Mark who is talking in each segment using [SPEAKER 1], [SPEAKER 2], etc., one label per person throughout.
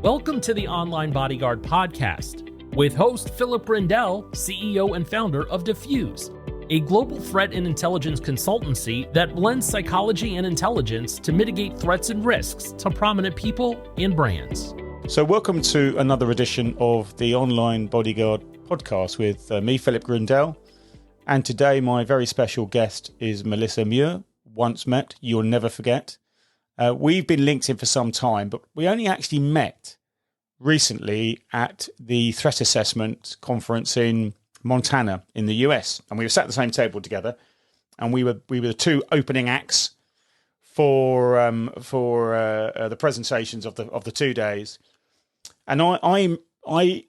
[SPEAKER 1] Welcome to the Online Bodyguard podcast with host Philip Brindell, CEO and founder of Diffuse, a global threat and intelligence consultancy that blends psychology and intelligence to mitigate threats and risks to prominent people and brands.
[SPEAKER 2] So welcome to another edition of the Online Bodyguard podcast with me, Philip Brindell. And today my very special guest is Melissa Muir. Once met, you'll never forget. We've been linked in for some time, but we only actually met recently at the threat assessment conference in Montana in the US. And we were sat at the same table together, and we were the two opening acts for the presentations of the 2 days. And I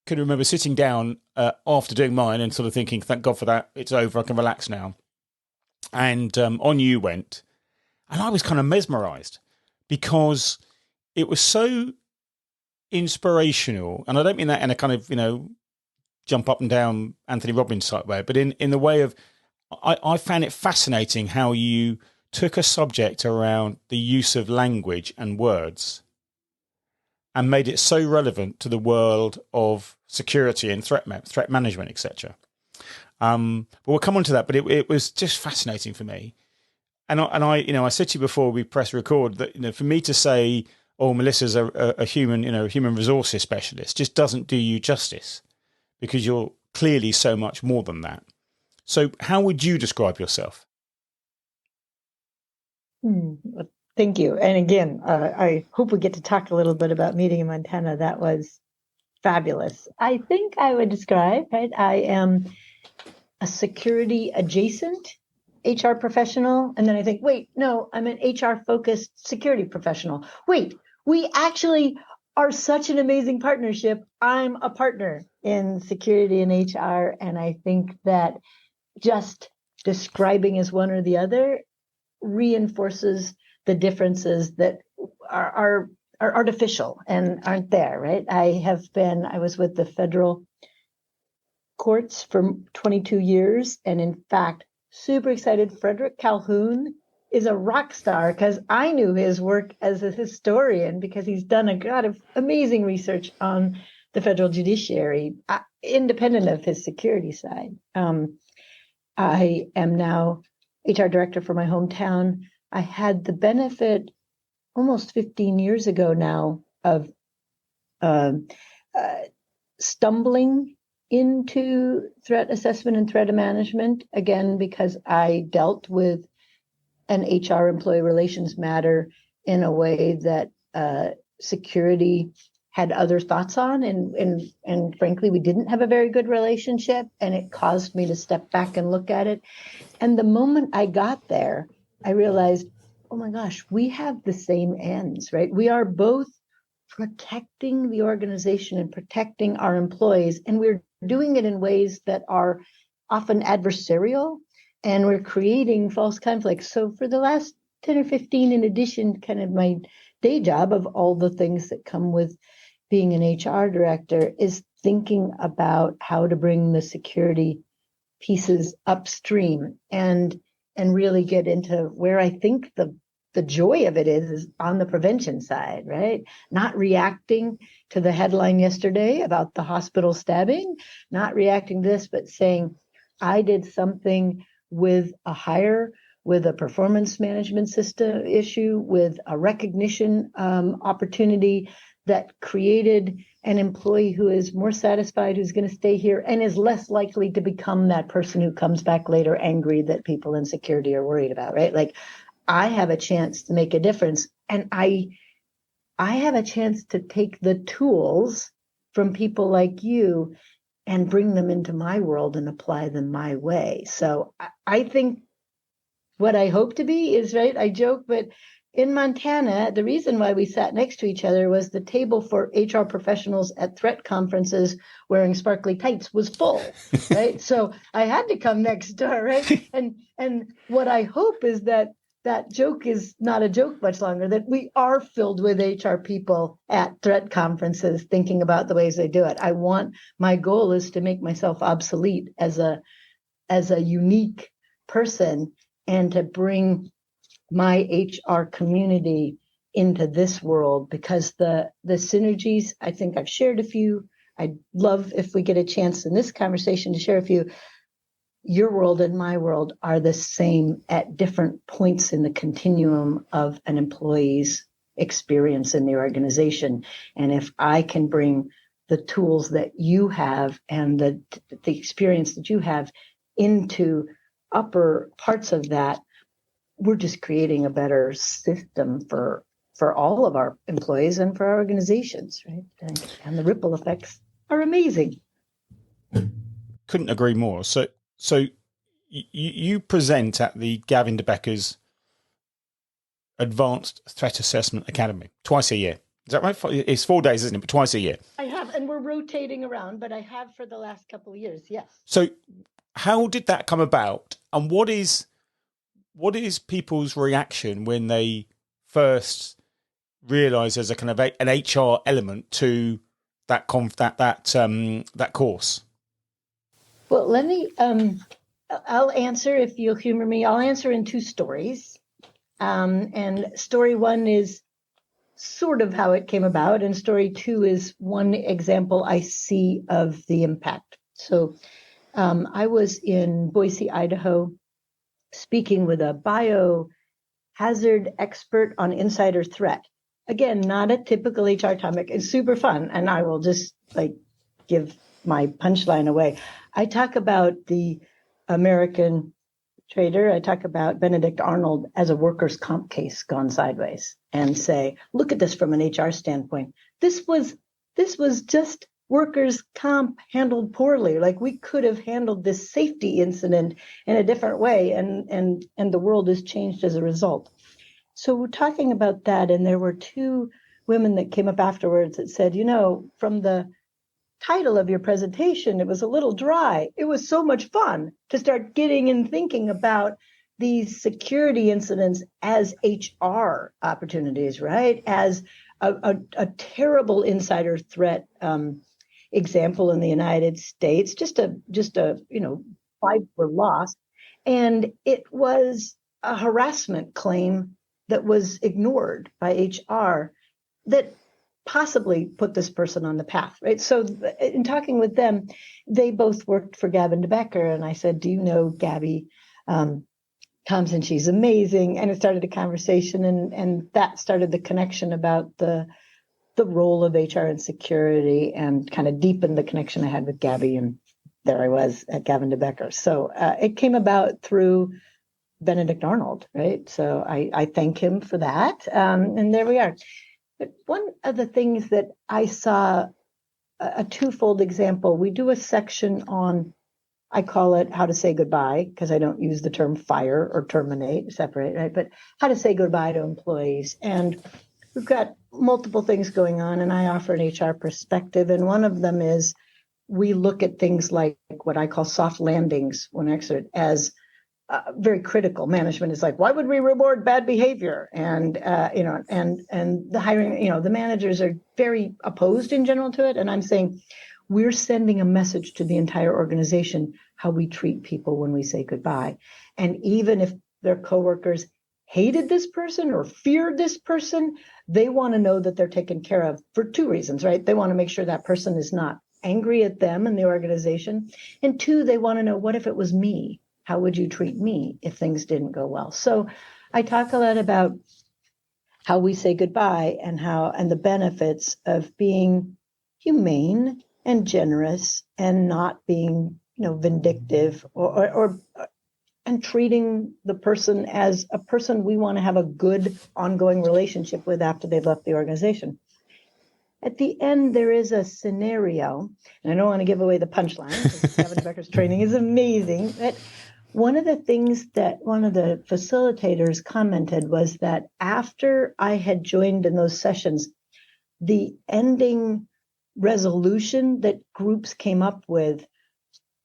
[SPEAKER 2] can remember sitting down after doing mine and sort of thinking, thank God for that, it's over, I can relax now. And on you went. And I was kind of mesmerized because it was so inspirational. And I don't mean that in a kind of, jump up and down Anthony Robbins type way, but in the way of, I found it fascinating how you took a subject around the use of language and words and made it so relevant to the world of security and threat management, etc. But we'll come on to that. But it was just fascinating for me. And I said to you before we press record that, for me to say, oh, Melissa's a human resources specialist just doesn't do you justice, because you're clearly so much more than that. So how would you describe yourself?
[SPEAKER 3] Thank you. And again, I hope we get to talk a little bit about meeting in Montana. That was fabulous. I think I would describe, I am a security adjacent HR professional. And then I think, wait, no, I'm an HR focused security professional. Wait, we actually are such an amazing partnership. I'm a partner in security and HR. And I think that just describing as one or the other reinforces the differences that are artificial and aren't there, right? I was with the federal courts for 22 years. And in fact, super excited. Frederick Calhoun is a rock star because I knew his work as a historian because he's done a lot of amazing research on the federal judiciary, independent of his security side. I am now HR director for my hometown. I had the benefit almost 15 years ago now of stumbling into threat assessment and threat management, again, because I dealt with an HR employee relations matter in a way that security had other thoughts on. And frankly, we didn't have a very good relationship, and it caused me to step back and look at it. And the moment I got there, I realized, oh my gosh, we have the same ends, right? We are both protecting the organization and protecting our employees, and we're doing it in ways that are often adversarial, and we're creating false conflicts. So for the last 10 or 15, in addition, kind of my day job of all the things that come with being an HR director, is thinking about how to bring the security pieces upstream and really get into where I think the joy of it is on the prevention side, right? Not reacting to the headline yesterday about the hospital stabbing, not reacting to this, but saying, I did something with a hire, with a performance management system issue, with a recognition opportunity that created an employee who is more satisfied, who's going to stay here, and is less likely to become that person who comes back later angry that people in security are worried about, right? Like, I have a chance to make a difference, and I have a chance to take the tools from people like you and bring them into my world and apply them my way. So I think what I hope to be is, right, I joke, but in Montana, the reason why we sat next to each other was the table for HR professionals at threat conferences wearing sparkly tights was full, right? So I had to come next door, right? And what I hope is that joke is not a joke much longer, that we are filled with HR people at threat conferences thinking about the ways they do it. My goal is to make myself obsolete as a unique person and to bring my HR community into this world, because the synergies, I think I've shared a few. I'd love if we get a chance in this conversation to share a few. Your world and my world are the same at different points in the continuum of an employee's experience in the organization. And if I can bring the tools that you have and the experience that you have into upper parts of that, we're just creating a better system for all of our employees and for our organizations, right? And the ripple effects are amazing.
[SPEAKER 2] Couldn't agree more. So you present at the Gavin de Becker's Advanced Threat Assessment Academy twice a year. Is that right? It's 4 days, isn't it? But twice a year.
[SPEAKER 3] I have, and we're rotating around, but I have for the last couple of years, yes.
[SPEAKER 2] So how did that come about? And what is people's reaction when they first realise there's a kind of an HR element to that course?
[SPEAKER 3] Well, let me, I'll answer, if you'll humor me, I'll answer in two stories. And story one is sort of how it came about, and story two is one example I see of the impact. So I was in Boise, Idaho, speaking with a biohazard expert on insider threat. Again, not a typical HR topic. It's super fun, and I will just give my punchline away. I talk about the American trader. I talk about Benedict Arnold as a workers' comp case gone sideways, and say, look at this from an HR standpoint. This was just workers' comp handled poorly. Like, we could have handled this safety incident in a different way, and the world has changed as a result. So we're talking about that, and there were two women that came up afterwards that said, from the title of your presentation, it was a little dry. It was so much fun to start getting and thinking about these security incidents as HR opportunities, right? As a terrible insider threat example in the United States, just a lives were lost. And it was a harassment claim that was ignored by HR that possibly put this person on the path, right? So in talking with them, they both worked for Gavin de Becker, and I said, do you know Gabby Thompson? She's amazing. And it started a conversation, and that started the connection about the role of HR and security, and kind of deepened the connection I had with Gabby, and there I was at Gavin de Becker. So it came about through Benedict Arnold, right? So I thank him for that, and there we are. But one of the things that I saw, a twofold example, we do a section on, I call it how to say goodbye, because I don't use the term fire or terminate, separate, right? But how to say goodbye to employees. And we've got multiple things going on, and I offer an HR perspective. And one of them is we look at things like what I call soft landings when exit as very critical. Management is like, why would we reward bad behavior? And and the hiring, the managers are very opposed in general to it. And I'm saying we're sending a message to the entire organization how we treat people when we say goodbye. And even if their coworkers hated this person or feared this person, they want to know that they're taken care of for two reasons, right? They want to make sure that person is not angry at them and the organization. And two, they want to know, what if it was me? How would you treat me if things didn't go well? So I talk a lot about how we say goodbye and the benefits of being humane and generous and not being, vindictive or and treating the person as a person we want to have a good ongoing relationship with after they've left the organization. At the end, there is a scenario, and I don't want to give away the punchline, because Gavin de Becker's training is amazing, but one of the things that one of the facilitators commented was that after I had joined in those sessions, the ending resolution that groups came up with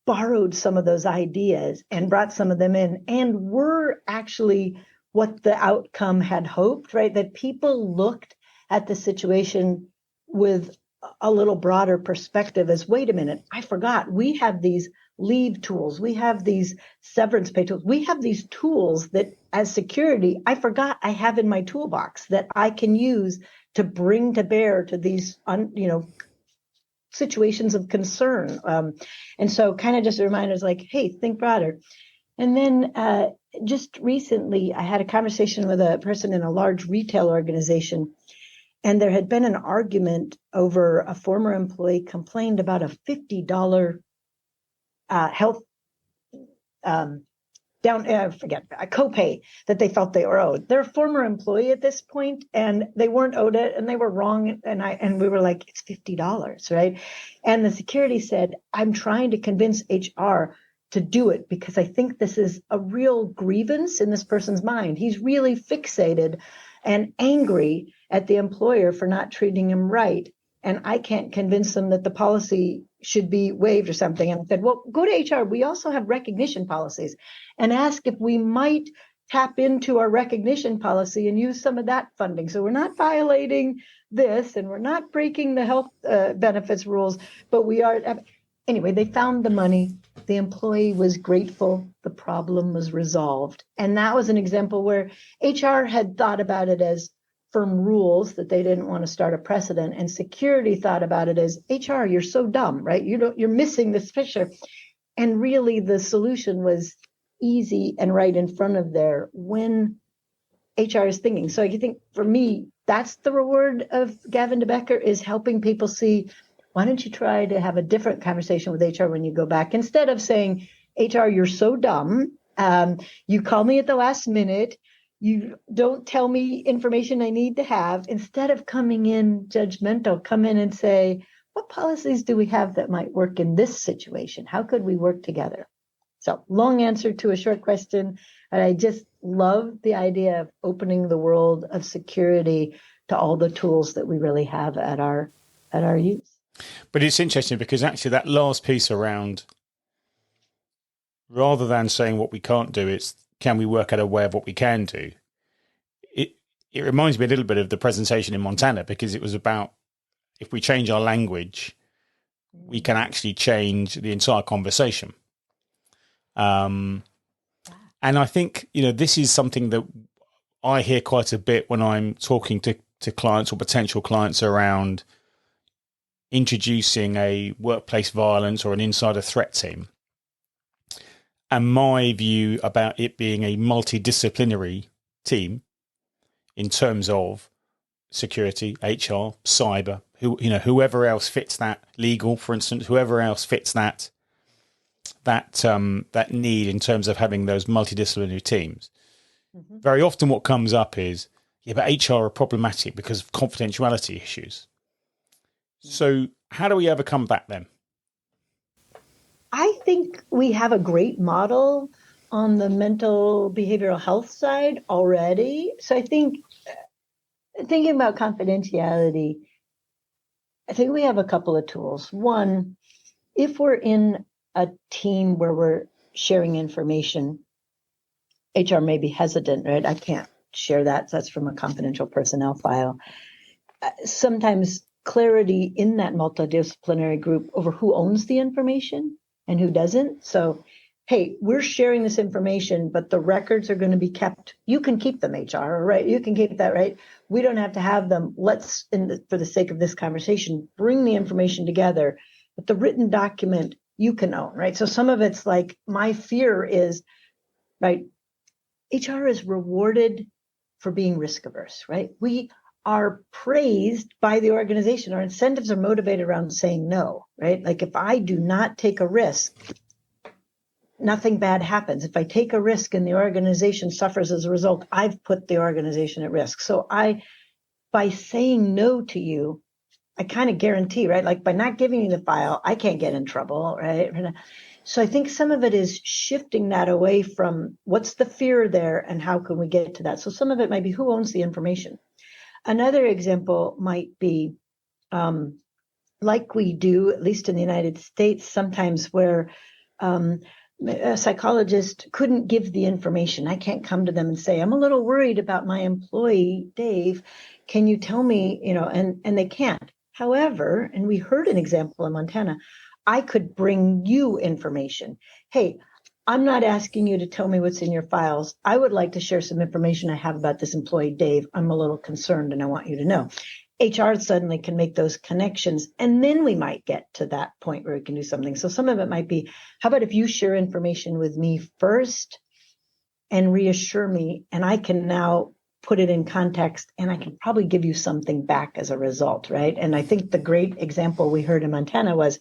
[SPEAKER 3] borrowed some of those ideas and brought some of them in, and were actually what the outcome had hoped, right? That people looked at the situation with a little broader perspective as, wait a minute, I forgot, we have these leave tools. We have these severance pay tools. We have these tools that as security, I forgot I have in my toolbox that I can use to bring to bear to these, situations of concern. And so kind of just a reminder is like, hey, think broader. And then just recently, I had a conversation with a person in a large retail organization, and there had been an argument over a former employee complained about a $50 health a copay that they felt they were owed. They're a former employee at this point, and they weren't owed it, and they were wrong. And we were like, it's $50, right? And the security said, I'm trying to convince HR to do it because I think this is a real grievance in this person's mind. He's really fixated and angry at the employer for not treating him right. And I can't convince them that the policy should be waived or something. And I said, well, go to HR. We also have recognition policies, and ask if we might tap into our recognition policy and use some of that funding. So we're not violating this, and we're not breaking the health benefits rules, but we are. Anyway, they found the money. The employee was grateful. The problem was resolved. And that was an example where HR had thought about it as firm rules that they didn't want to start a precedent, and security thought about it as HR, you're so dumb, right? You're missing this picture. And really the solution was easy and right in front of there when HR is thinking. So I think for me, that's the reward of Gavin DeBecker, is helping people see, why don't you try to have a different conversation with HR when you go back? Instead of saying, HR, you're so dumb. You call me at the last minute. You don't tell me information I need to have. Instead of coming in judgmental, come in and say, what policies do we have that might work in this situation? How could we work together? So long answer to a short question. And I just love the idea of opening the world of security to all the tools that we really have at our use.
[SPEAKER 2] But it's interesting because actually that last piece around, rather than saying what we can't do, it's can we work out a way of what we can do? It reminds me a little bit of the presentation in Montana, because it was about, if we change our language, we can actually change the entire conversation. And I think, this is something that I hear quite a bit when I'm talking to clients or potential clients around introducing a workplace violence or an insider threat team. And my view about it being a multidisciplinary team in terms of security, HR, cyber, whoever else fits that, legal, for instance, whoever else fits that need in terms of having those multidisciplinary teams. Mm-hmm. Very often what comes up is, but HR are problematic because of confidentiality issues. Mm-hmm. So how do we overcome that then?
[SPEAKER 3] I think we have a great model on the mental behavioral health side already. So I think thinking about confidentiality, I think we have a couple of tools. One, if we're in a team where we're sharing information, HR may be hesitant, right? I can't share that. That's from a confidential personnel file. Sometimes clarity in that multidisciplinary group over who owns the information and who doesn't. So, hey, we're sharing this information, but the records are going to be kept. You can keep them, HR, right? You can keep that, right? We don't have to have them. Let's, for the sake of this conversation, bring the information together. But the written document, you can own, right? So some of it's like, my fear is, right, HR is rewarded for being risk averse, right? We are praised by the organization. Our incentives are motivated around saying no, right? Like if I do not take a risk, nothing bad happens. If I take a risk and the organization suffers as a result, I've put the organization at risk. So by saying no to you, I kind of guarantee, right? Like by not giving you the file, I can't get in trouble, right? So I think some of it is shifting that away from what's the fear there and how can we get to that? So some of it might be who owns the information. Another example might be like we do, at least in the United States, sometimes where a psychologist couldn't give the information. I can't come to them and say, I'm a little worried about my employee, Dave. Can you tell me, and they can't. However, and we heard an example in Montana, I could bring you information. Hey, I'm not asking you to tell me what's in your files. I would like to share some information I have about this employee, Dave. I'm a little concerned and I want you to know. HR suddenly can make those connections, and then we might get to that point where we can do something. So some of it might be, how about if you share information with me first and reassure me, and I can now put it in context, and I can probably give you something back as a result, right? And I think the great example we heard in Montana was,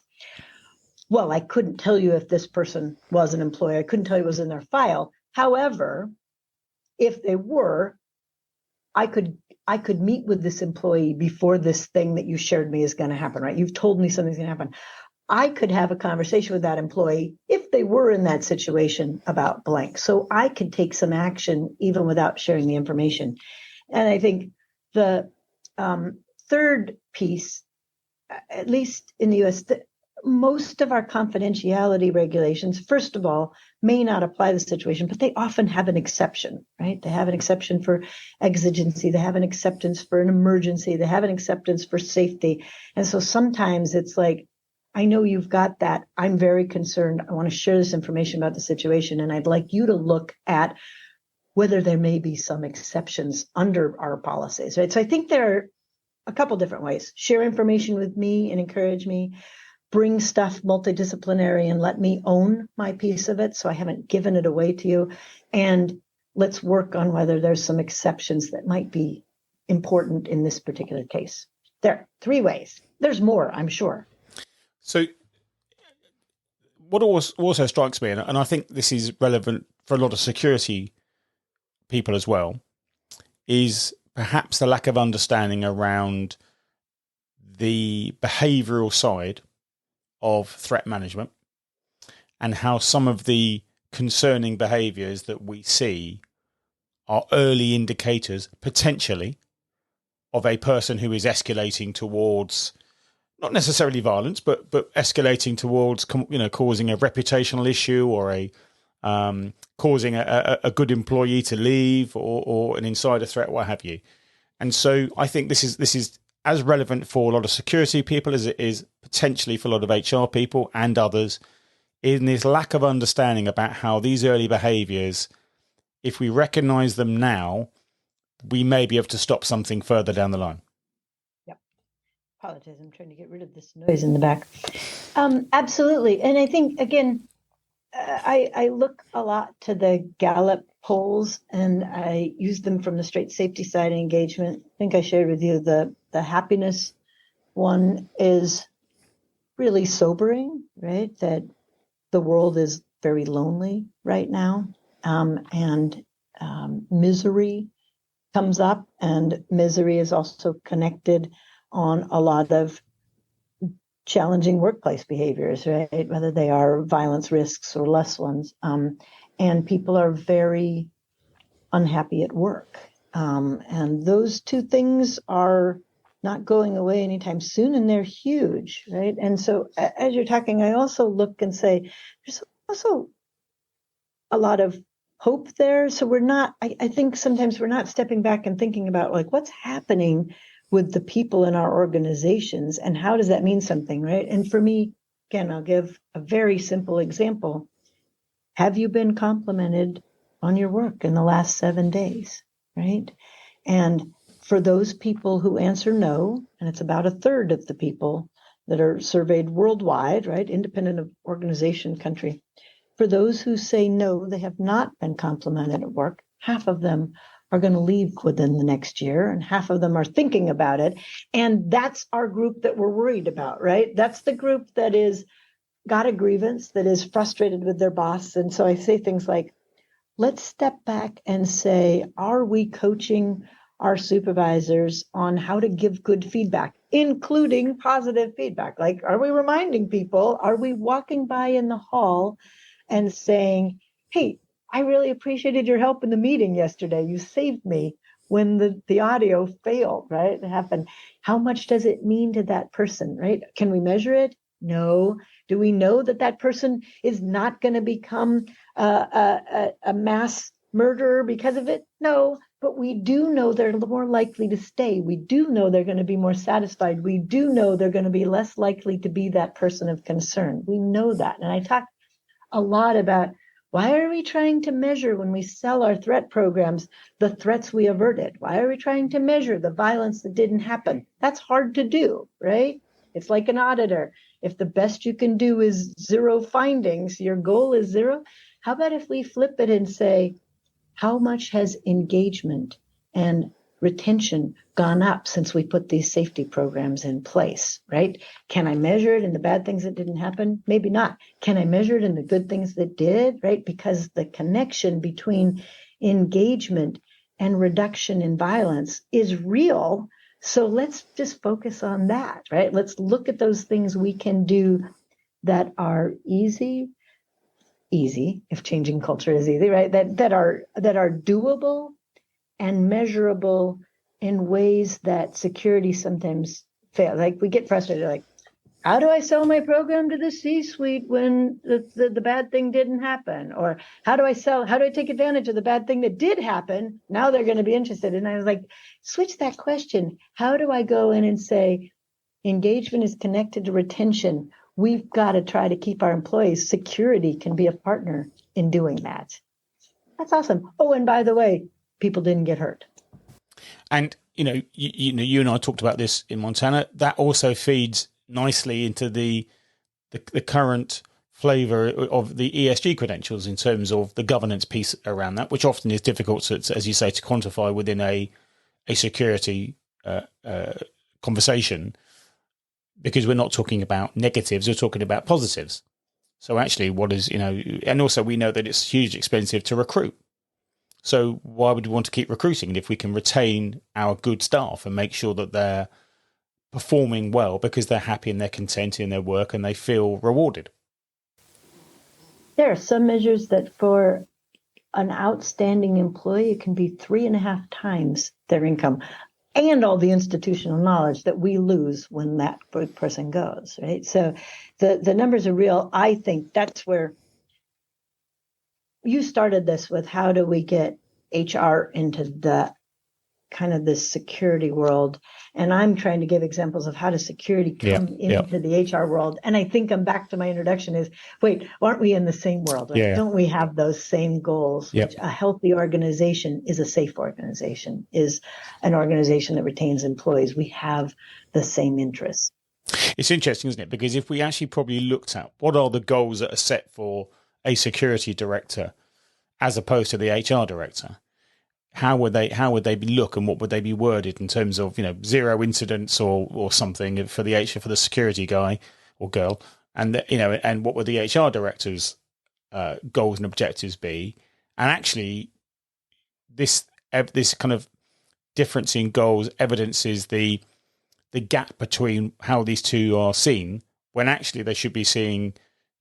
[SPEAKER 3] well, I couldn't tell you if this person was an employee. I couldn't tell you it was in their file. However, if they were, I could meet with this employee before this thing that you shared me is going to happen, right? You've told me something's going to happen. I could have a conversation with that employee if they were in that situation about blank. So I could take some action even without sharing the information. And I think the third piece, at least in the US, most of our confidentiality regulations, first of all, may not apply to the situation, but they often have an exception, right? They have an exception for exigency. They have an acceptance for an emergency. They have an acceptance for safety. And so sometimes it's like, I know you've got that. I'm very concerned. I want to share this information about the situation, and I'd like you to look at whether there may be some exceptions under our policies, right? So I think there are a couple different ways. Share information with me and encourage me. Bring stuff multidisciplinary and let me own my piece of it, so I haven't given it away to you. And let's work on whether there's some exceptions that might be important in this particular case. There are 3 ways. There's more, I'm sure.
[SPEAKER 2] So what also strikes me, and I think this is relevant for a lot of security people as well, is perhaps the lack of understanding around the behavioural side of threat management and how some of the concerning behaviours that we see are early indicators, potentially, of a person who is escalating towards not necessarily violence, but escalating towards, causing a reputational issue or causing a good employee to leave or an insider threat, what have you. And so I think this is as relevant for a lot of security people as it is potentially for a lot of HR people and others, in this lack of understanding about how these early behaviours, if we recognise them now, we may be able to stop something further down the line.
[SPEAKER 3] Yep. Apologize, I'm trying to get rid of this noise in the back. Absolutely. And I think, again, I look a lot to the Gallup polls, and I use them from the straight safety side of engagement. I think I shared with you the happiness one is really sobering, right? That the world is very lonely right now, and misery comes up, and misery is also connected on a lot of challenging workplace behaviors, right? Whether they are violence risks or less ones. And people are very unhappy at work. And those 2 things are not going away anytime soon, and they're huge, right? And so as you're talking, I also look and say, there's also a lot of hope there. So I think sometimes we're not stepping back and thinking about like what's happening with the people in our organizations and how does that mean something, right? And for me, again, I'll give a very simple example. Have you been complimented on your work in the last 7 days, right? And for those people who answer no, and it's about 1/3 of the people that are surveyed worldwide, right, independent of organization, country, for those who say no, they have not been complimented at work, half of them are going to leave within the next year, and half of them are thinking about it. And that's our group that we're worried about, right? That's the group that is got a grievance, that is frustrated with their boss. And so I say things like, let's step back and say, are we coaching our supervisors on how to give good feedback, including positive feedback? Like, are we reminding people? Are we walking by in the hall and saying, hey, I really appreciated your help in the meeting yesterday. You saved me when the audio failed, right? It happened. How much does it mean to that person, right? Can we measure it? No. Do we know that person is not going to become a mass murderer because of it? No. But we do know they're more likely to stay. We do know they're going to be more satisfied. We do know they're going to be less likely to be that person of concern. We know that. And I talk a lot about, why are we trying to measure when we sell our threat programs the threats we averted? Why are we trying to measure the violence that didn't happen? That's hard to do, right? It's like an auditor. If the best you can do is 0 findings, your goal is 0. How about if we flip it and say, how much has engagement and retention gone up since we put these safety programs in place, right? Can I measure it in the bad things that didn't happen? Maybe not. Can I measure it in the good things that did, right? Because the connection between engagement and reduction in violence is real. So let's just focus on that, right? Let's look at those things we can do that are easy, if changing culture is easy, right? That are doable and measurable in ways that security sometimes fail. Like we get frustrated, like, how do I sell my program to the C-suite when the bad thing didn't happen? Or how do I take advantage of the bad thing that did happen? Now they're going to be interested. And I was like, switch that question. How do I go in and say, engagement is connected to retention? We've got to try to keep our employees. Security can be a partner in doing that. That's awesome. Oh, and by the way, people didn't get hurt.
[SPEAKER 2] And, you and I talked about this in Montana. That also feeds nicely into the current flavor of the ESG credentials in terms of the governance piece around that, which often is difficult to, as you say, to quantify within a security conversation, because we're not talking about negatives, we're talking about positives. So actually what is, and also we know that it's hugely expensive to recruit. So why would we want to keep recruiting if we can retain our good staff and make sure that they're performing well because they're happy and they're content in their work and they feel rewarded?
[SPEAKER 3] There are some measures that for an outstanding employee, it can be 3.5 times their income and all the institutional knowledge that we lose when that person goes, right? So the numbers are real. I think that's where you started this with, how do we get HR into the kind of this security world? And I'm trying to give examples of how does security come into the HR world. And I think I'm back to my introduction is, wait, aren't we in the same world? Right? Don't we have those same goals? Which a healthy organization is a safe organization, is an organization that retains employees. We have the same interests.
[SPEAKER 2] It's interesting, isn't it? Because if we actually probably looked at what are the goals that are set for a security director as opposed to the HR director, how would they look, and what would they be worded in terms of 0 incidents or something for the security guy or girl, and and what would the HR director's goals and objectives be? And actually, this kind of difference in goals evidences the gap between how these two are seen, when actually they should be seeing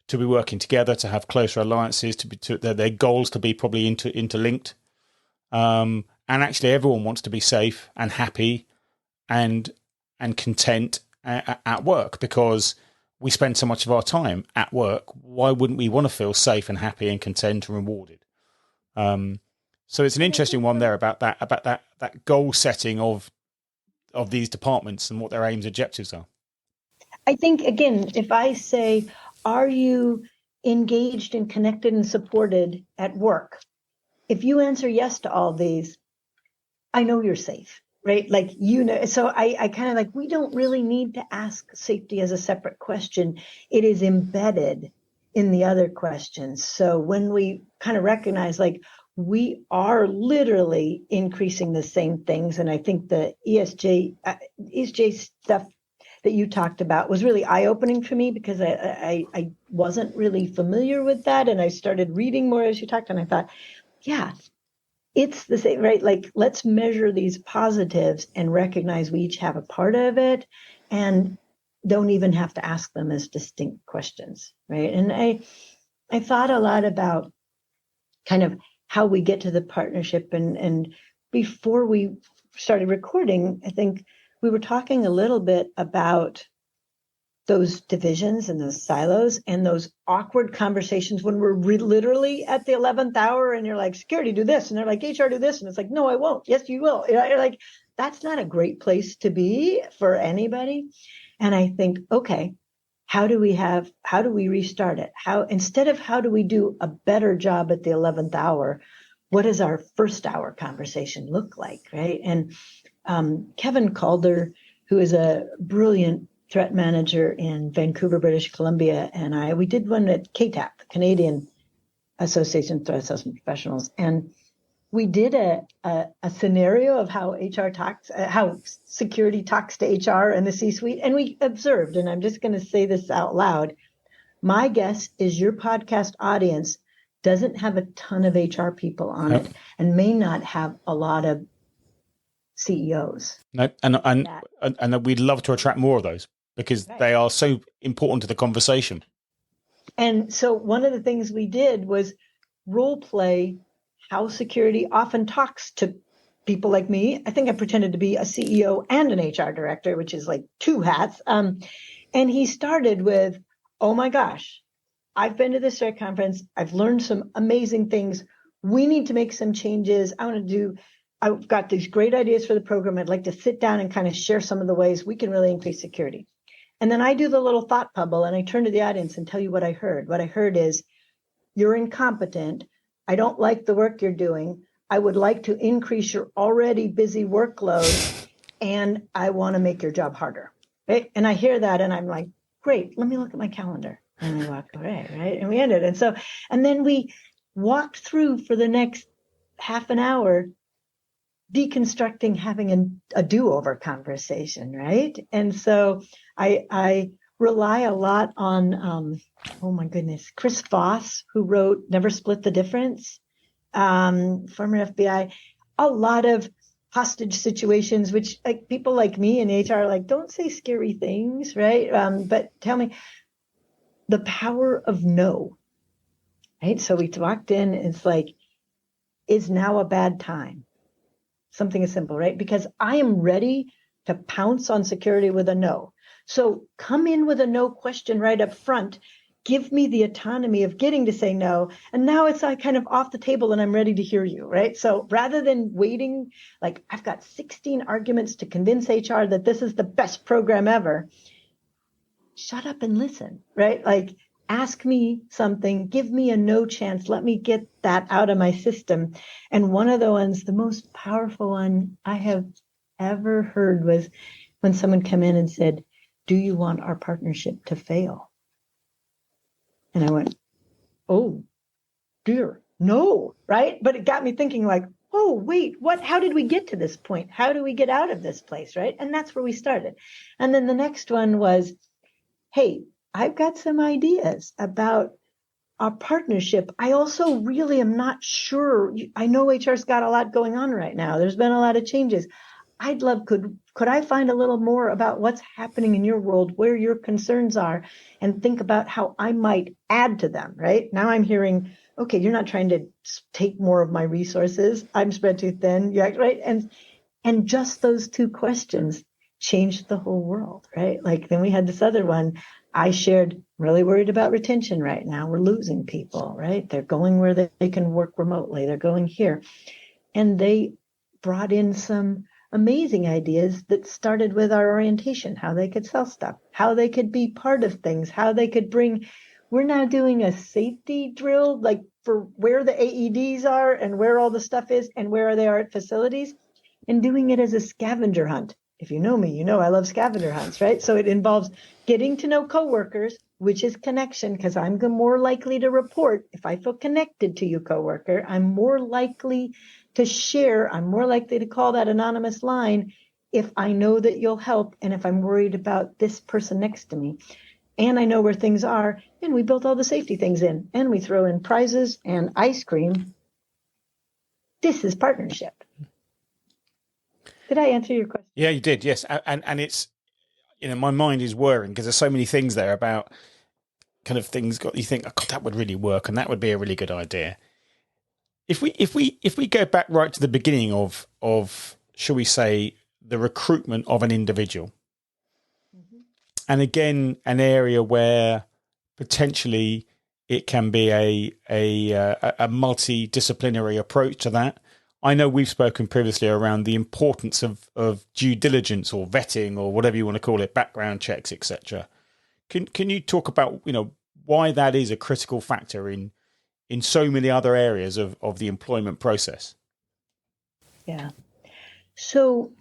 [SPEAKER 2] to be working together, to have closer alliances, to their goals to be probably interlinked. And actually everyone wants to be safe and happy and content at work, because we spend so much of our time at work. Why wouldn't we want to feel safe and happy and content and rewarded? So it's an interesting one there about that goal setting of these departments and what their aims and objectives are.
[SPEAKER 3] I think, again, if I say, are you engaged and connected and supported at work? If you answer yes to all these, I know you're safe, right? Like, so I kind of like, we don't really need to ask safety as a separate question. It is embedded in the other questions. So when we kind of recognize, like, we are literally increasing the same things. And I think the ESG stuff that you talked about was really eye-opening for me, because I wasn't really familiar with that. And I started reading more as you talked, and I thought, yeah, it's the same, right? Like, let's measure these positives and recognize we each have a part of it, and don't even have to ask them as distinct questions, right? And I thought a lot about kind of how we get to the partnership. And before we started recording, I think we were talking a little bit about those divisions and those silos and those awkward conversations when we're literally at the 11th hour and you're like, security, do this. And they're like, HR, do this. And it's like, no, I won't. Yes, you will. You're like, that's not a great place to be for anybody. And I think, okay, how do we restart it? Instead of how do we do a better job at the 11th hour, what does our first hour conversation look like, right? And Kevin Calder, who is a brilliant threat manager in Vancouver, British Columbia, and we did one at KTAP, the Canadian Association of Threat Assessment Professionals, and we did a scenario of how HR talks, how security talks to HR and the C-suite, and we observed, and I'm just going to say this out loud, my guess is your podcast audience doesn't have a ton of HR people on it and may not have a lot of CEOs.
[SPEAKER 2] No, and we'd love to attract more of those because they are so important to the conversation.
[SPEAKER 3] And so one of the things we did was role play how security often talks to people like me. I think I pretended to be a CEO and an HR director, which is like two hats. And he started with, oh my gosh, I've been to this threat conference. I've learned some amazing things. We need to make some changes. I've got these great ideas for the program. I'd like to sit down and kind of share some of the ways we can really increase security. And then I do the little thought bubble and I turn to the audience and tell you what I heard. What I heard is, you're incompetent. I don't like the work you're doing. I would like to increase your already busy workload, and I want to make your job harder. Right? And I hear that, and I'm like, great, let me look at my calendar. And I walked away, right? And we ended. And then we walked through for the next half an hour, deconstructing having a do-over conversation, right? And so I rely a lot on, oh my goodness, Chris Voss, who wrote Never Split the Difference, former FBI, a lot of hostage situations, which like people like me in HR are like, don't say scary things, right? But tell me the power of no, right? So we walked in, it's like, is now a bad time? Something as simple, right? Because I am ready to pounce on security with a no. So come in with a no question right up front. Give me the autonomy of getting to say no. And now it's kind of off the table and I'm ready to hear you, right? So rather than waiting, like I've got 16 arguments to convince HR that this is the best program ever, shut up and listen, right? Like ask me something, give me a no chance, let me get that out of my system. And one of the ones, the most powerful one I have ever heard was when someone came in and said, do you want our partnership to fail? And I went, oh, dear, no, right? But it got me thinking like, oh, wait, how did we get to this point? How do we get out of this place, right? And that's where we started. And then the next one was, hey, I've got some ideas about our partnership. I also really am not sure. I know HR's got a lot going on right now. There's been a lot of changes. I'd love, could I find a little more about what's happening in your world, where your concerns are, and think about how I might add to them, right? Now I'm hearing, okay, you're not trying to take more of my resources. I'm spread too thin, right? And just those two questions changed the whole world, right? Like then we had this other one. I shared, really worried about retention right now. We're losing people, right? They're going where they can work remotely. They're going here. And they brought in some amazing ideas that started with our orientation, how they could sell stuff, how they could be part of things, how they could we're now doing a safety drill, like for where the AEDs are and where all the stuff is and where they are at facilities, and doing it as a scavenger hunt. If you know me, you know I love scavenger hunts, right? So it involves getting to know coworkers, which is connection, because I'm more likely to report if I feel connected to you, coworker. I'm more likely to share. I'm more likely to call that anonymous line if I know that you'll help and if I'm worried about this person next to me. And I know where things are, and we built all the safety things in, and we throw in prizes and ice cream. This is partnership. Did I answer your question?
[SPEAKER 2] Yeah, you did. Yes. And it's, my mind is whirring because there's so many things there about kind of things you think, oh God, that would really work. And that would be a really good idea. If we go back right to the beginning of, shall we say, the recruitment of an individual, And again, an area where potentially it can be a multi-disciplinary approach to that. I know we've spoken previously around the importance of due diligence or vetting or whatever you want to call it, background checks, etc. Can you talk about, why that is a critical factor in so many other areas of the employment process?
[SPEAKER 3] Yeah. So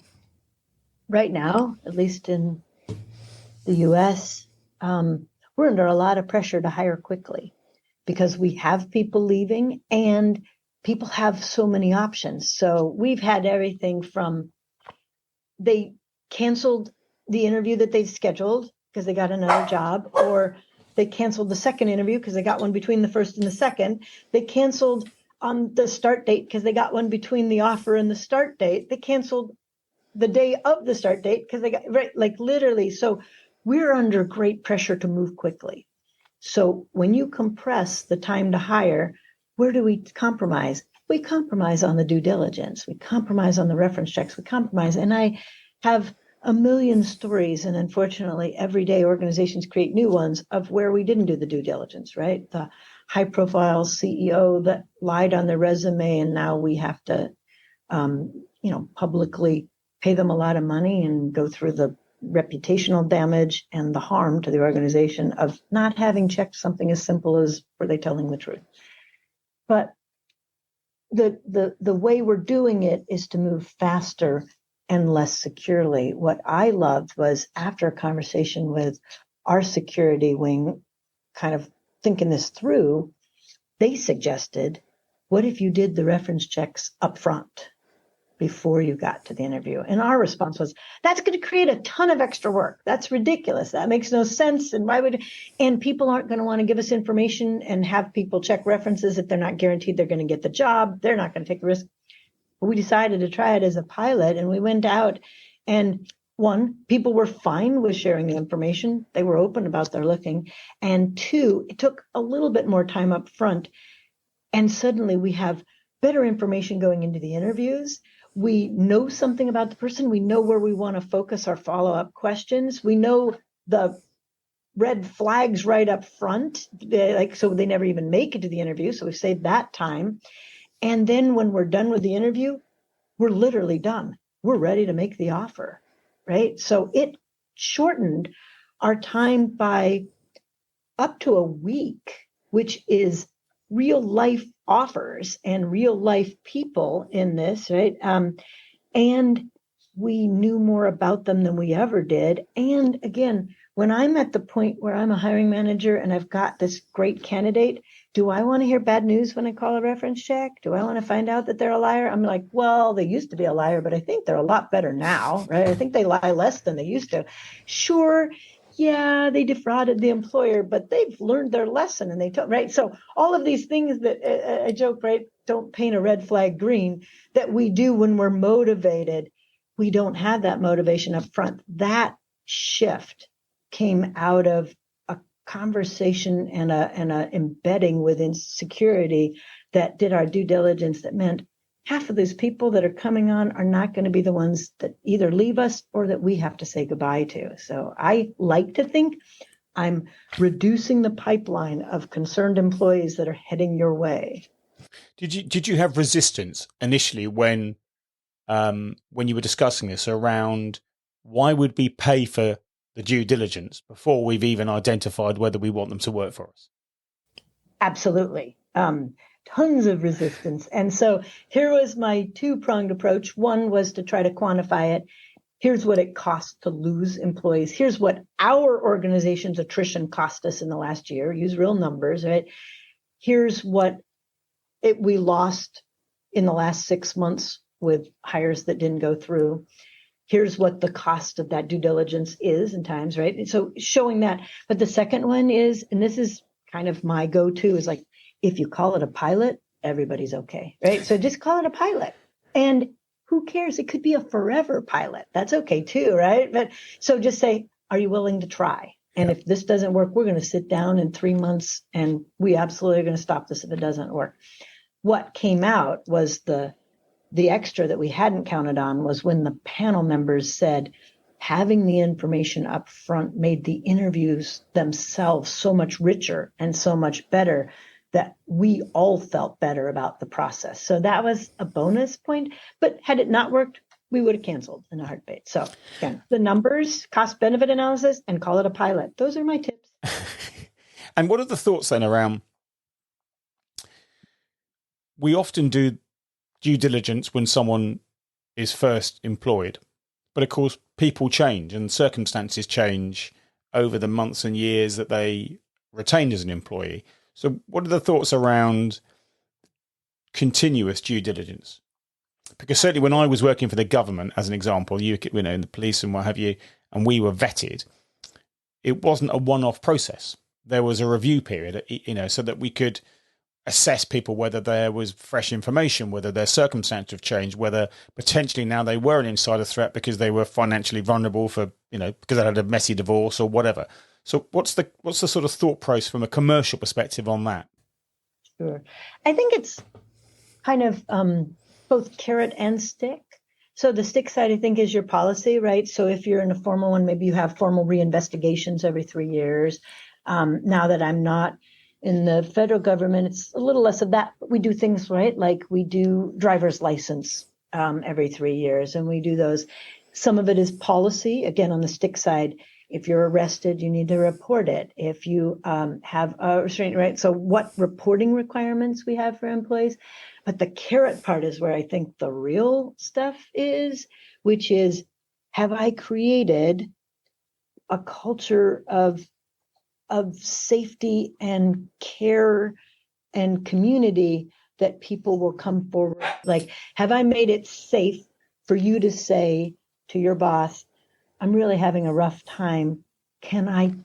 [SPEAKER 3] right now, at least in the US, we're under a lot of pressure to hire quickly because we have people leaving and people have so many options. So we've had everything from they canceled the interview that they'd scheduled because they got another job, or they canceled the second interview because they got one between the first and the second. They canceled the start date because they got one between the offer and the start date. They canceled the day of the start date because they got, right, like literally. So we're under great pressure to move quickly. So when you compress the time to hire, where do we compromise? We compromise on the due diligence. We compromise on the reference checks. We compromise. And I have a million stories, and unfortunately, every day organizations create new ones of where we didn't do the due diligence, right? The high-profile CEO that lied on their resume, and now we have to, publicly pay them a lot of money and go through the reputational damage and the harm to the organization of not having checked something as simple as were they telling the truth. But the way we're doing it is to move faster and less securely. What I loved was, after a conversation with our security wing, kind of thinking this through, they suggested, what if you did the reference checks up front before you got to the interview? And our response was, that's going to create a ton of extra work. That's ridiculous. That makes no sense. And people aren't going to want to give us information and have people check references if they're not guaranteed they're going to get the job. They're not going to take the risk. But we decided to try it as a pilot, and we went out, and one, people were fine with sharing the information. They were open about their looking. And two, it took a little bit more time up front. And suddenly we have better information going into the interviews. We know something about the person. We know where we want to focus our follow-up questions. We know the red flags right up front, so they never even make it to the interview. So we saved that time. And then when we're done with the interview, we're literally done. We're ready to make the offer, right? So it shortened our time by up to a week, which is real life offers and real life people in this, right? And we knew more about them than we ever did. And again, when I'm at the point where I'm a hiring manager and I've got this great candidate, do I want to hear bad news when I call a reference check? Do I want to find out that they're a liar? I'm like, well, they used to be a liar, but I think they're a lot better now, right? I think they lie less than they used to. Sure, yeah, they defrauded the employer, but they've learned their lesson and they told, right? So all of these things that I joke, right? Don't paint a red flag green, that we do when we're motivated. We don't have that motivation up front. That shift came out of a conversation and a embedding within security that did our due diligence, that meant half of these people that are coming on are not going to be the ones that either leave us or that we have to say goodbye to. So I like to think I'm reducing the pipeline of concerned employees that are heading your way.
[SPEAKER 2] Did you have resistance initially when you were discussing this around why would we pay for the due diligence before we've even identified whether we want them to work for us?
[SPEAKER 3] Absolutely. Tons of resistance. And so here was my two-pronged approach. One was to try to quantify it. Here's what it costs to lose employees. Here's what our organization's attrition cost us in the last year. Use real numbers, right? Here's what we lost in the last 6 months with hires that didn't go through. Here's what the cost of that due diligence is in times, right? And so showing that. But the second one is, and this is kind of my go-to, is like, if you call it a pilot, everybody's okay, right? So just call it a pilot. And who cares? It could be a forever pilot. That's okay too, right? But so just say, are you willing to try? And if this doesn't work, we're going to sit down in 3 months and we absolutely are going to stop this if it doesn't work. What came out was the extra that we hadn't counted on was when the panel members said, having the information up front made the interviews themselves so much richer and so much better that we all felt better about the process. So that was a bonus point. But had it not worked, we would have canceled in a heartbeat. So again, the numbers, cost benefit analysis, and call it a pilot. Those are my tips.
[SPEAKER 2] And what are the thoughts then around, we often do due diligence when someone is first employed, but of course people change and circumstances change over the months and years that they retained as an employee. So what are the thoughts around continuous due diligence? Because certainly when I was working for the government, as an example, you know, in the police and what have you, and we were vetted, it wasn't a one-off process. There was a review period, you know, so that we could assess people, whether there was fresh information, whether their circumstances have changed, whether potentially now they were an insider threat because they were financially vulnerable for, you know, because they had a messy divorce or whatever. So what's the sort of thought process from a commercial perspective on that?
[SPEAKER 3] Sure. I think it's kind of both carrot and stick. So the stick side, I think, is your policy, right? So if you're in a formal one, maybe you have formal reinvestigations every 3 years. Now that I'm not in the federal government, it's a little less of that, but we do things right. Like we do driver's license every 3 years, and we do those. Some of it is policy. Again, on the stick side, if you're arrested, you need to report it. If you have a restraint, right? So what reporting requirements we have for employees. But the carrot part is where I think the real stuff is, which is, have I created a culture of safety and care and community that people will come forward? Like, have I made it safe for you to say to your boss, I'm really having a rough time. Can I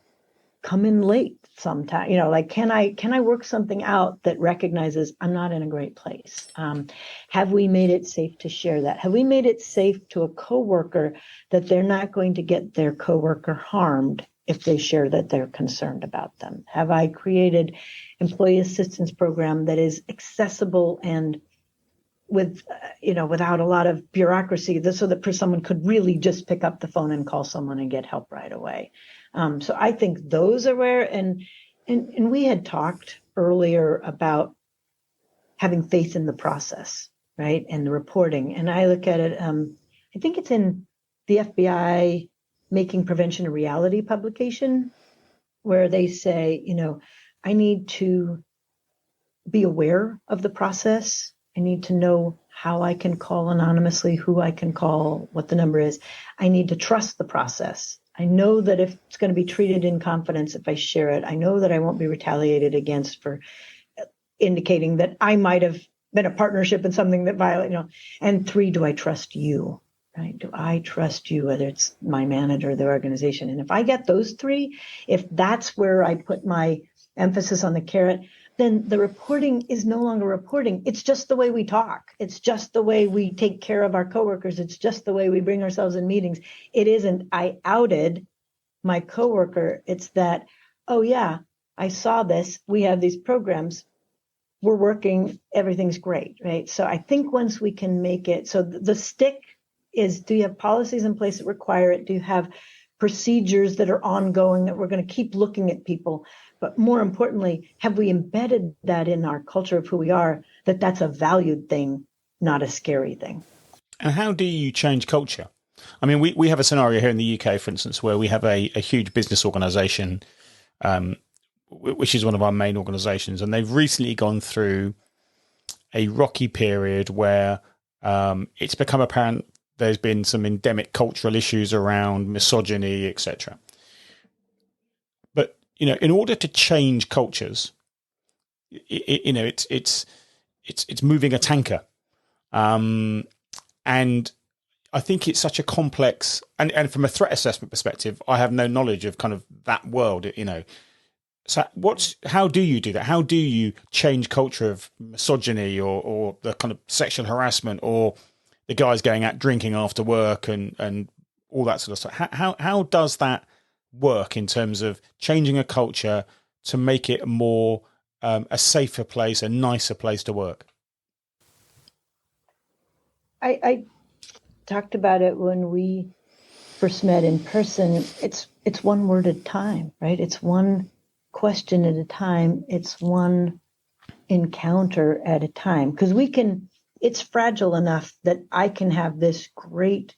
[SPEAKER 3] come in late sometime? You know, like, can I work something out that recognizes I'm not in a great place? Have we made it safe to share that? Have we made it safe to a coworker that they're not going to get their coworker harmed if they share that they're concerned about them? Have I created employee assistance program that is accessible and with, without a lot of bureaucracy, so that someone could really just pick up the phone and call someone and get help right away? So I think those are where, and we had talked earlier about having faith in the process, right? And the reporting. And I look at it, I think it's in the FBI Making Prevention a Reality publication, where they say, I need to be aware of the process. I need to know how I can call anonymously, who I can call, what the number is. I need to trust the process. I know that if it's going to be treated in confidence, if I share it, I know that I won't be retaliated against for indicating that I might have been a partnership in something that violated, And 3, do I trust you? Right? Do I trust you, whether it's my manager or the organization? And if I get those 3, if that's where I put my emphasis on the carrot, then the reporting is no longer reporting. It's just the way we talk. It's just the way we take care of our coworkers. It's just the way we bring ourselves in meetings. It isn't, I outed my coworker. It's that, oh yeah, I saw this. We have these programs. We're working. Everything's great, right? So I think once we can make it, so the stick is, do you have policies in place that require it? Do you have procedures that are ongoing that we're going to keep looking at people? But more importantly, have we embedded that in our culture of who we are, that that's a valued thing, not a scary thing?
[SPEAKER 2] And how do you change culture? I mean, we have a scenario here in the UK, for instance, where we have a huge business organisation, which is one of our main organisations, and they've recently gone through a rocky period where it's become apparent there's been some endemic cultural issues around misogyny, etc. But in order to change cultures, it's moving a tanker, and I think it's such a complex. And from a threat assessment perspective, I have no knowledge of kind of that world. So how do you do that? How do you change culture of misogyny or the kind of sexual harassment or the guys going out drinking after work and all that sort of stuff? How does that work in terms of changing a culture to make it more a safer place, a nicer place to work?
[SPEAKER 3] I talked about it when we first met in person, it's one word at a time, right? It's one question at a time. It's one encounter at a time. Because it's fragile enough that I can have this great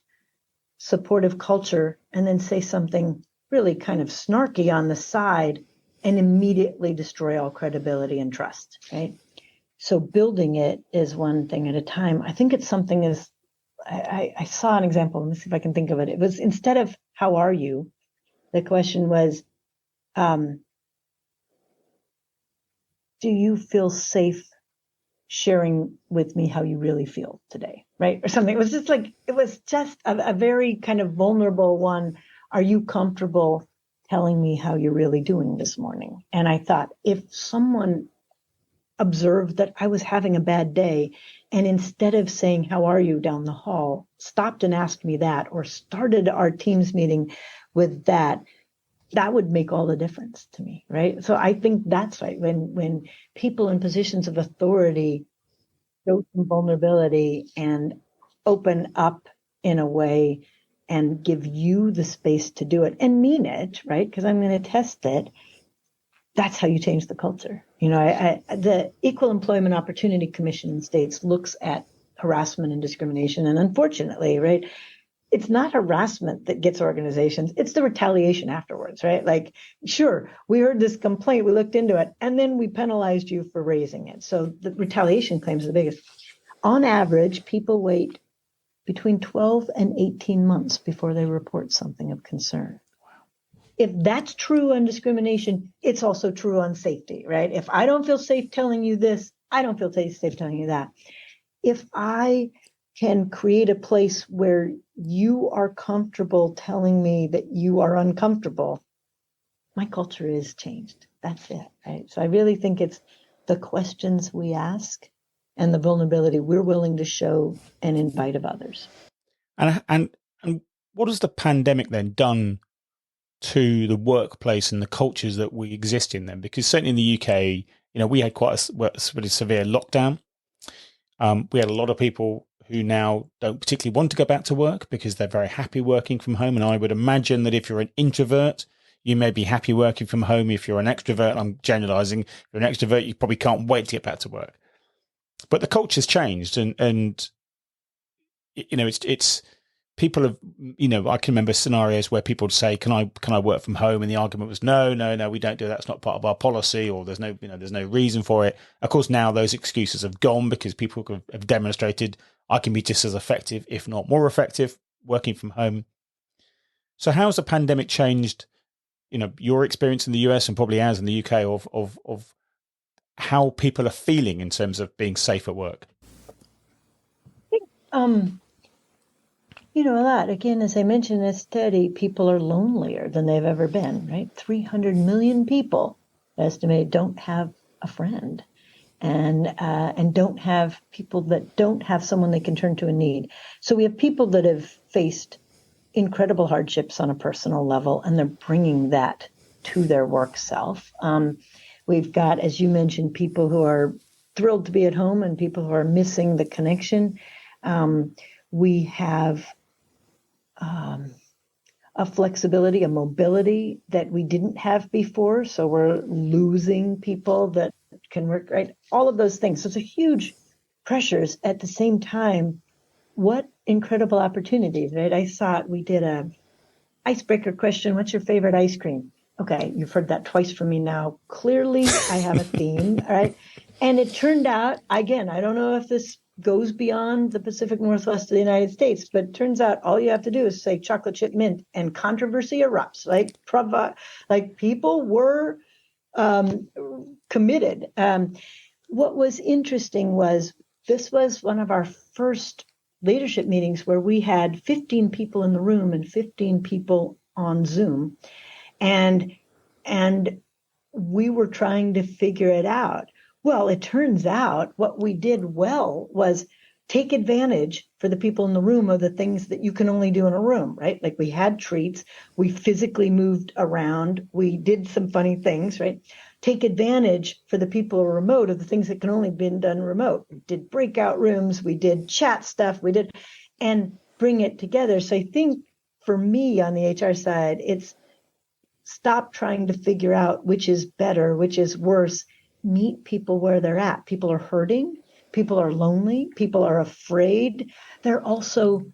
[SPEAKER 3] supportive culture and then say something really kind of snarky on the side and immediately destroy all credibility and trust, right? So building it is one thing at a time. I think it's something as I saw an example. Let me see if I can think of it. It was, instead of how are you, the question was, do you feel safe sharing with me how you really feel today, right? Or something. It was just a very kind of vulnerable one. Are you comfortable telling me how you're really doing this morning? And I thought, if someone observed that I was having a bad day, and instead of saying, how are you down the hall, stopped and asked me that, or started our Teams meeting with that, that would make all the difference to me, right? So I think that's right. When people in positions of authority show some vulnerability and open up in a way and give you the space to do it and mean it, right? Because I'm going to test it. That's how you change the culture. The Equal Employment Opportunity Commission in states looks at harassment and discrimination. And unfortunately, right, it's not harassment that gets organizations. It's the retaliation afterwards, right? Like, sure, we heard this complaint, we looked into it, and then we penalized you for raising it. So the retaliation claims are the biggest. On average, people wait between 12 and 18 months before they report something of concern. If that's true on discrimination, it's also true on safety, right? If I don't feel safe telling you this, I don't feel safe telling you that. If I can create a place where you are comfortable telling me that you are uncomfortable, my culture is changed. That's it, right? So I really think it's the questions we ask and the vulnerability we're willing to show and invite of others.
[SPEAKER 2] And what has the pandemic then done to the workplace and the cultures that we exist in then? Because certainly in the UK, we had quite a pretty severe lockdown. We had a lot of people who now don't particularly want to go back to work because they're very happy working from home. And I would imagine that if you're an introvert, you may be happy working from home. If you're an extrovert, I'm generalizing, if you're an extrovert, you probably can't wait to get back to work. But the culture's changed, and it's people have, I can remember scenarios where people would say, can I work from home? And the argument was, no, we don't do that. It's not part of our policy, or there's no reason for it. Of course, now those excuses have gone because people have demonstrated I can be just as effective, if not more effective, working from home. So how's the pandemic changed, your experience in the US and probably ours in the UK of how people are feeling in terms of being safe at work?
[SPEAKER 3] A lot. Again, as I mentioned in this study, people are lonelier than they've ever been, right? 300 million people estimated don't have a friend and don't have people that don't have someone they can turn to in need. So we have people that have faced incredible hardships on a personal level, and they're bringing that to their work self. We've got, as you mentioned, people who are thrilled to be at home and people who are missing the connection. We have a flexibility, a mobility that we didn't have before. So we're losing people that can work, right? All of those things. So it's a huge pressures. At the same time, what incredible opportunities, right? I saw it. We did a icebreaker question. What's your favorite ice cream? Okay, you've heard that twice from me now. Clearly, I have a theme, all right? And it turned out, again, I don't know if this goes beyond the Pacific Northwest of the United States, but it turns out all you have to do is say chocolate chip mint and controversy erupts. Like people were committed. What was interesting was this was one of our first leadership meetings where we had 15 people in the room and 15 people on Zoom. And we were trying to figure it out. Well, it turns out what we did well was take advantage for the people in the room of the things that you can only do in a room, right? Like we had treats, we physically moved around, we did some funny things, right? Take advantage for the people who are remote of the things that can only be done remote. We did breakout rooms, we did chat stuff, and bring it together. So I think for me on the HR side, it's stop trying to figure out which is better, which is worse. Meet people where they're at. People are hurting. People are lonely. People are afraid. They're also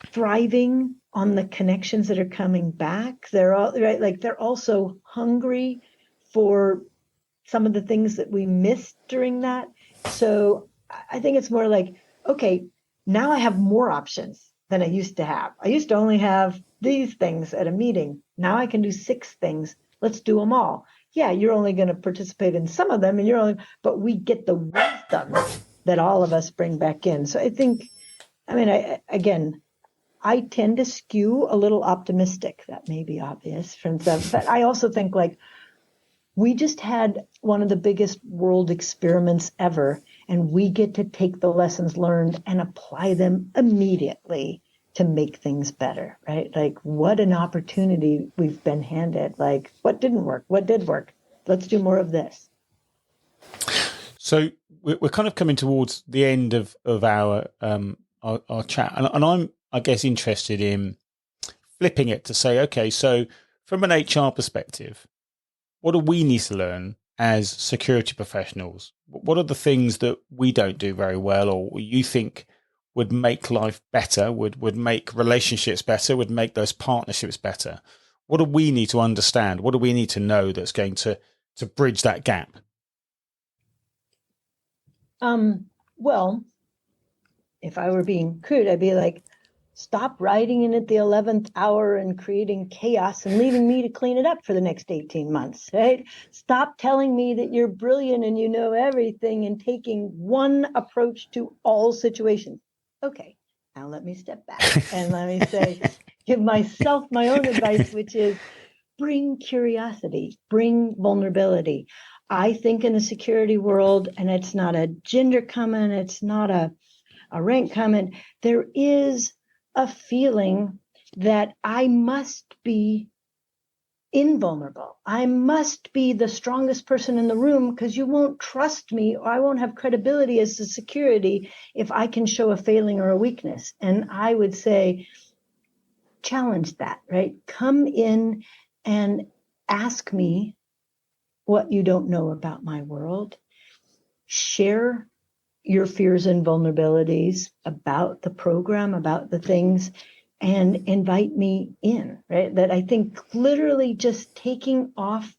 [SPEAKER 3] thriving on the connections that are coming back. They're all right. Like they're also hungry for some of the things that we missed during that. So I think it's more like, okay, now I have more options than I used to have. I used to only have these things at a meeting. Now I can do 6 things. Let's do them all. Yeah, you're only going to participate in some of them, but we get the wisdom that all of us bring back in. So I think, I tend to skew a little optimistic. That may be obvious from some, but I also think like we just had one of the biggest world experiments ever, and we get to take the lessons learned and apply them immediately to make things better, right? Like what an opportunity we've been handed. Like what didn't work? What did work? Let's do more of this.
[SPEAKER 2] So we're kind of coming towards the end of our chat, and I'm, I guess, interested in flipping it to say, okay, so from an HR perspective, what do we need to learn as security professionals? What are the things that we don't do very well, or you think would make life better, would make relationships better, would make those partnerships better? What do we need to understand? What do we need to know that's going to bridge that gap?
[SPEAKER 3] Well, if I were being crude, I'd be like, stop writing in at the 11th hour and creating chaos and leaving me to clean it up for the next 18 months, right? Stop telling me that you're brilliant and you know everything and taking one approach to all situations. Okay, now let me step back and let me say, give myself my own advice, which is bring curiosity, bring vulnerability. I think in the security world, and it's not a gender comment, it's not a rank comment, there is a feeling that I must be invulnerable. I must be the strongest person in the room because you won't trust me or I won't have credibility as a security if I can show a failing or a weakness. And I would say, challenge that, right? Come in and ask me what you don't know about my world. Share your fears and vulnerabilities about the program, about the things, and invite me in, right? That I think literally just taking off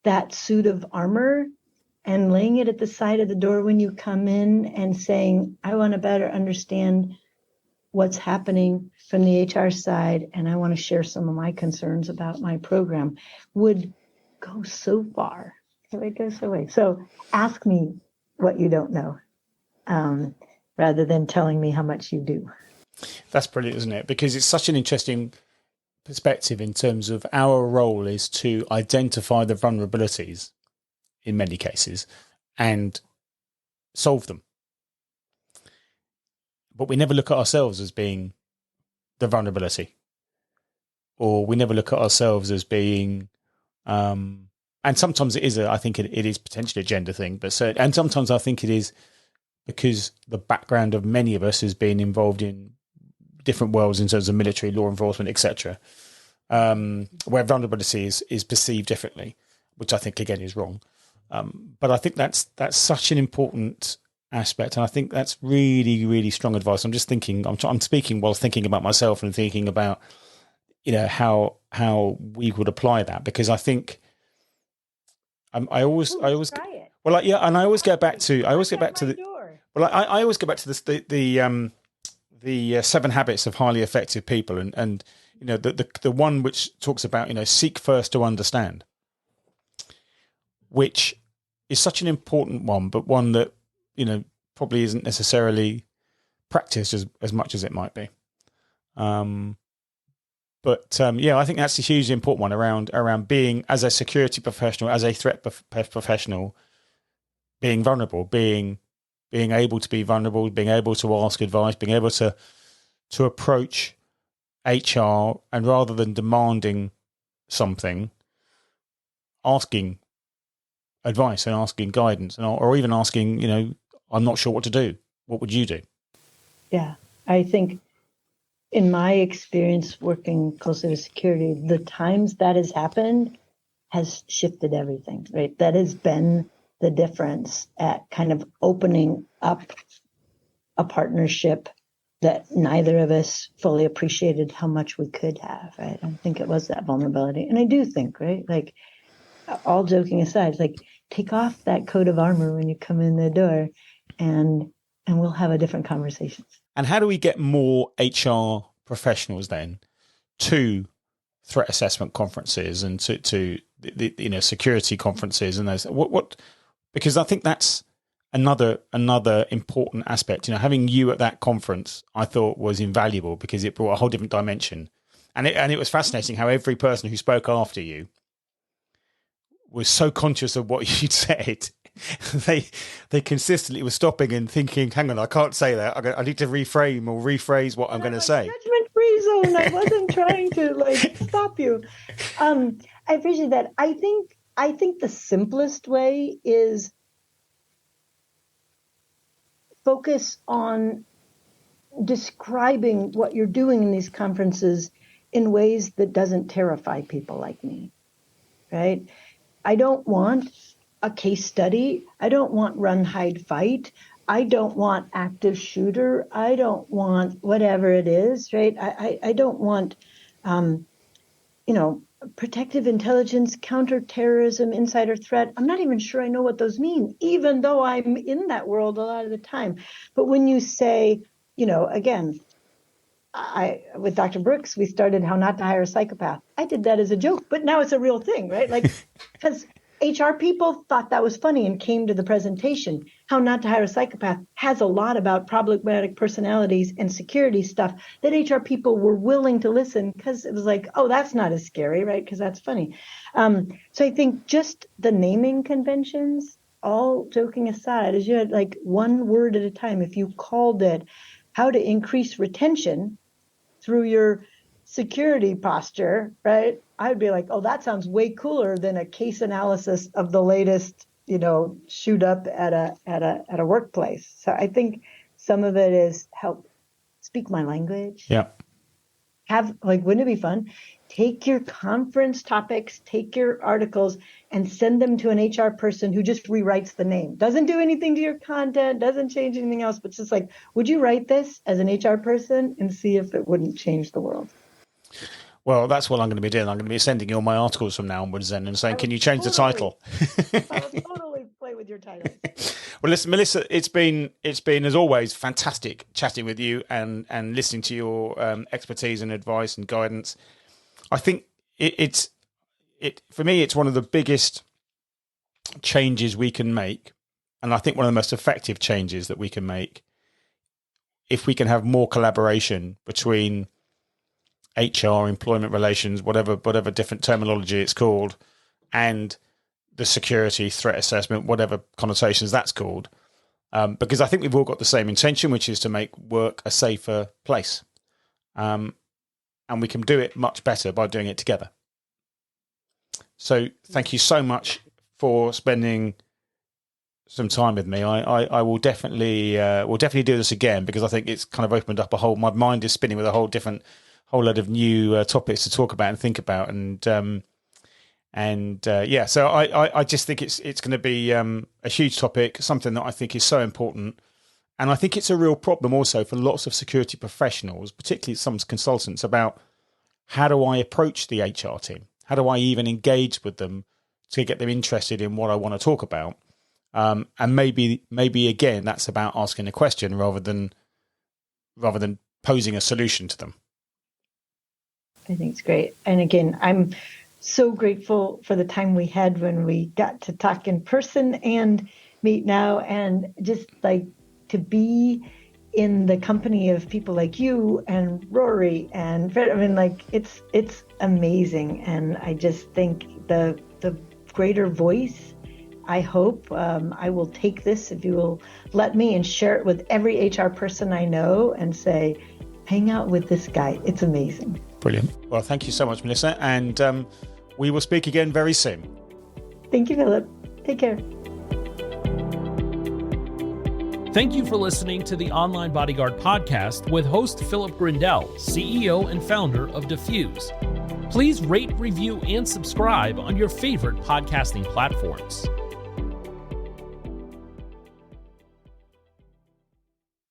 [SPEAKER 3] that suit of armor and laying it at the side of the door when you come in and saying, I want to better understand what's happening from the HR side, and I want to share some of my concerns about my program, would go so far. It would go so way. So ask me what you don't know. Rather than telling me how much you do.
[SPEAKER 2] That's brilliant, isn't it? Because it's such an interesting perspective in terms of our role is to identify the vulnerabilities in many cases and solve them. But we never look at ourselves as being the vulnerability, or we never look at ourselves as being, and sometimes it is, I think it is potentially a gender thing, and sometimes I think it is because the background of many of us has been involved in different worlds in terms of military, law enforcement, etc., where vulnerability is perceived differently, which I think again is wrong. But I think that's such an important aspect, and I think that's really, really strong advice. I'm just thinking, I'm speaking while thinking about myself and thinking about, how we would apply that, because I think I always
[SPEAKER 3] try it.
[SPEAKER 2] Well, and I always get back to the. Well, I always go back to this, the 7 habits of highly effective people, and the one which talks about seek first to understand, which is such an important one, but one that probably isn't necessarily practiced as much as it might be. I think that's a hugely important one around being, as a security professional, as a threat professional, being vulnerable, being able to be vulnerable, being able to ask advice, being able to approach HR, and rather than demanding something, asking advice and asking guidance, or even asking, I'm not sure what to do. What would you do?
[SPEAKER 3] Yeah, I think in my experience working closely with security, the times that has happened has shifted everything, right? That has been the difference at kind of opening up a partnership that neither of us fully appreciated how much we could have, right? I think it was that vulnerability. And I do think, right, like, all joking aside, like, take off that coat of armor when you come in the door and we'll have a different conversation.
[SPEAKER 2] And how do we get more HR professionals then to threat assessment conferences and to the security conferences and those? What? Because I think that's another important aspect. Having you at that conference, I thought was invaluable because it brought a whole different dimension, and it was fascinating how every person who spoke after you was so conscious of what you'd said. They consistently were stopping and thinking, hang on, I can't say that. I need to reframe or rephrase what I'm going to say.
[SPEAKER 3] Judgment-free zone. I wasn't trying to stop you. I appreciate that. I think the simplest way is focus on describing what you're doing in these conferences in ways that doesn't terrify people like me, right? I don't want a case study. I don't want run, hide, fight. I don't want active shooter. I don't want whatever it is, right? I don't want, protective intelligence, counterterrorism, insider threat. I'm not even sure I know what those mean, even though I'm in that world a lot of the time. But when you say, again, with Dr. Brooks, we started How Not to Hire a Psychopath. I did that as a joke, but now it's a real thing, right? Because HR people thought that was funny and came to the presentation. How Not to Hire a Psychopath has a lot about problematic personalities and security stuff that HR people were willing to listen because it was like, oh, that's not as scary, right? Because that's funny. So I think just the naming conventions, all joking aside, is you had one word at a time. If you called it how to increase retention through your security posture, right? I'd be like, oh, that sounds way cooler than a case analysis of the latest, shoot up at a workplace. So I think some of it is help speak my language.
[SPEAKER 2] Yeah.
[SPEAKER 3] Wouldn't it be fun? Take your conference topics, take your articles, and send them to an HR person who just rewrites the name. Doesn't do anything to your content, doesn't change anything else, but just would you write this as an HR person and see if it wouldn't change the world?
[SPEAKER 2] Well, that's what I'm going to be doing. I'm going to be sending you all my articles from now onwards then and saying, can you change the title?
[SPEAKER 3] I will totally play with your titles.
[SPEAKER 2] Well, listen, Melissa, it's been as always fantastic chatting with you and listening to your expertise and advice and guidance. I think it for me, it's one of the biggest changes we can make, and I think one of the most effective changes that we can make if we can have more collaboration between HR, employment relations, whatever different terminology it's called, and the security threat assessment, whatever connotations that's called. Because I think we've all got the same intention, which is to make work a safer place. And we can do it much better by doing it together. So thank you so much for spending some time with me. I will definitely do this again, because I think it's kind of opened up my mind is spinning with a whole lot of new topics to talk about and think about. So I just think it's going to be a huge topic, something that I think is so important. And I think it's a real problem also for lots of security professionals, particularly some consultants, about how do I approach the HR team? How do I even engage with them to get them interested in what I want to talk about? And maybe again, that's about asking a question rather than posing a solution to them.
[SPEAKER 3] I think it's great. And again, I'm so grateful for the time we had when we got to talk in person and meet now, and just to be in the company of people like you and Rory and Fred. I mean, it's amazing. And I just think the greater voice, I hope I will take this, if you will let me, and share it with every HR person I know and say, hang out with this guy. It's amazing.
[SPEAKER 2] Brilliant. Well, thank you so much, Melissa. And we will speak again very soon.
[SPEAKER 3] Thank you, Philip. Take care.
[SPEAKER 1] Thank you for listening to the Online Bodyguard podcast with host Philip Grindell, CEO and founder of Diffuse. Please rate, review, and subscribe on your favorite podcasting platforms.